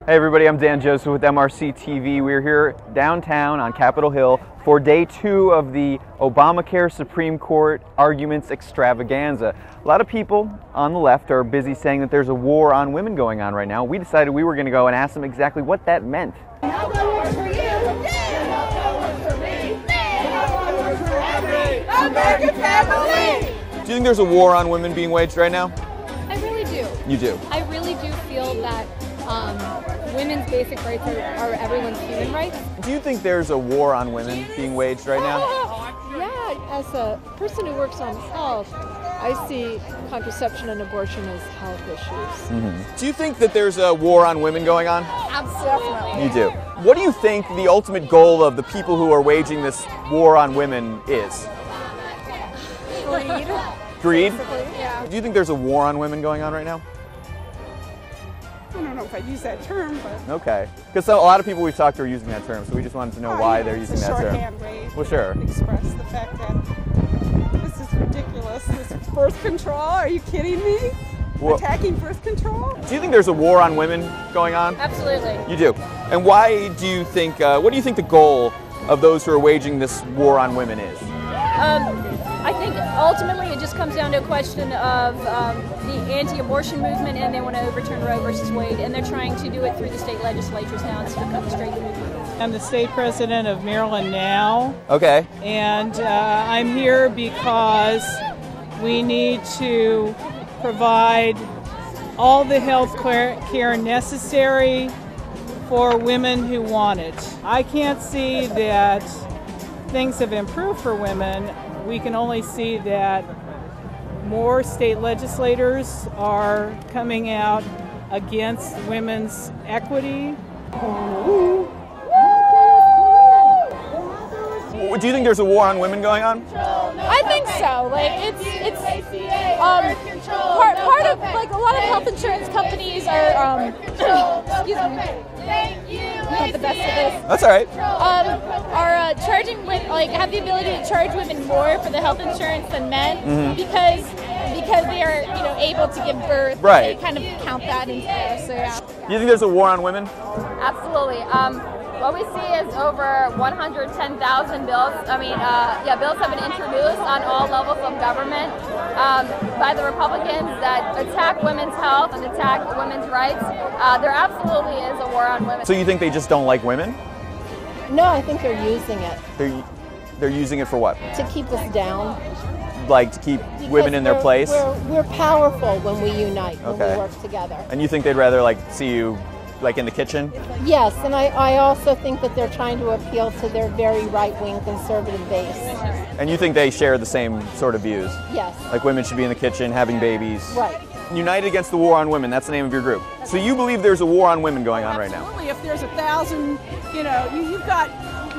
Hey everybody, I'm Dan Joseph with MRC TV. We're here downtown on Capitol Hill for day 2 of the Obamacare Supreme Court arguments extravaganza. A lot of people on the left are busy saying that there's a war on women going on right now. We decided we were going to go and ask them exactly what that meant. American family! Do you think there's a war on women being waged right now? I really do. You do? I really do feel that women's basic rights are everyone's human rights. Do you think there's a war on women being waged right now? Yeah, as a person who works on health, I see contraception and abortion as health issues. Do you think that there's a war on women going on? Absolutely. You do. What do you think the ultimate goal of the people who are waging this war on women is? Greed. Greed? Yeah. Do you think there's a war on women going on right now? I don't know if I'd use that term, but... Okay. Because a lot of people we've talked to are using that term, so we just wanted to know why they're using that term. It's a shorthand way Well, sure. to express the fact that this is ridiculous. This birth control, are you kidding me? Well, Attacking birth control? do you think there's a war on women going on? Absolutely. You do. And why do you think, what do you think the goal of those who are waging this war on women is? I think ultimately it just comes down to a question of the anti-abortion movement, and they want to overturn Roe versus Wade, and they're trying to do it through the state legislatures now instead of coming straight through. I'm the state president of Maryland Now, Okay. and I'm here because we need to provide all the health care necessary for women who want it. I can't see that things have improved for women. We can only see that more state legislators are coming out against women's equity. Do you think there's a war on women going on? I think so. Like it's part of, like, a lot of health insurance companies are excuse me. Not the best at this. That's all right. Are charging have the ability to charge women more for the health insurance than men because they are able to give birth. Right. They kind of count that into there. So yeah. Do you think there's a war on women? Absolutely. What we see is over 110,000 bills. Bills have been introduced on all levels of government by the Republicans that attack women's health and attack women's rights. There absolutely is a war on women. So you think they just don't like women? No, I think they're using it They're using it for what? to keep us down. Like to keep women in their place? We're powerful when we unite, when Okay. we work together. And you think they'd rather see you in the kitchen? Yes, and I also think that they're trying to appeal to their very right-wing conservative base. And you think they share the same sort of views? Yes. Like women should be in the kitchen having babies? Right. United Against the War on Women, that's the name of your group. So you believe there's a war on women going on right now? Absolutely. If there's 1,000, you've got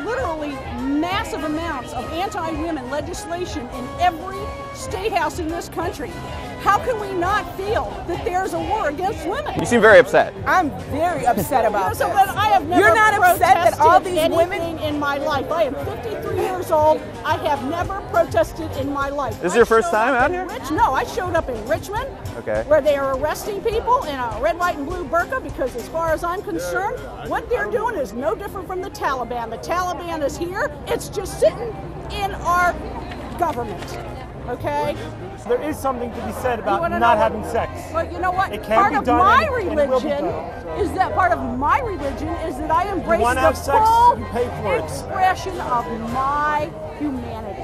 literally massive amounts of anti-women legislation in every state house in this country. How can we not feel that there's a war against women? You seem very upset. I'm very upset about So this. then I have never You're not upset that all these anything women... in my life. I am 53 years old. I have never protested in my life. This is your first time out here? No, I showed up in Richmond, Okay. where they are arresting people in a red, white, and blue burqa, because as far as I'm concerned, what they're doing is no different from the Taliban. The Taliban is here. It's just sitting in our government. Okay? There is something to be said You about wanna not know having what- sex. Well, you know what? It can Part be of done my and it will be religion done. is that I embrace wanna the have sex, full you pay for it. expression of my humanity.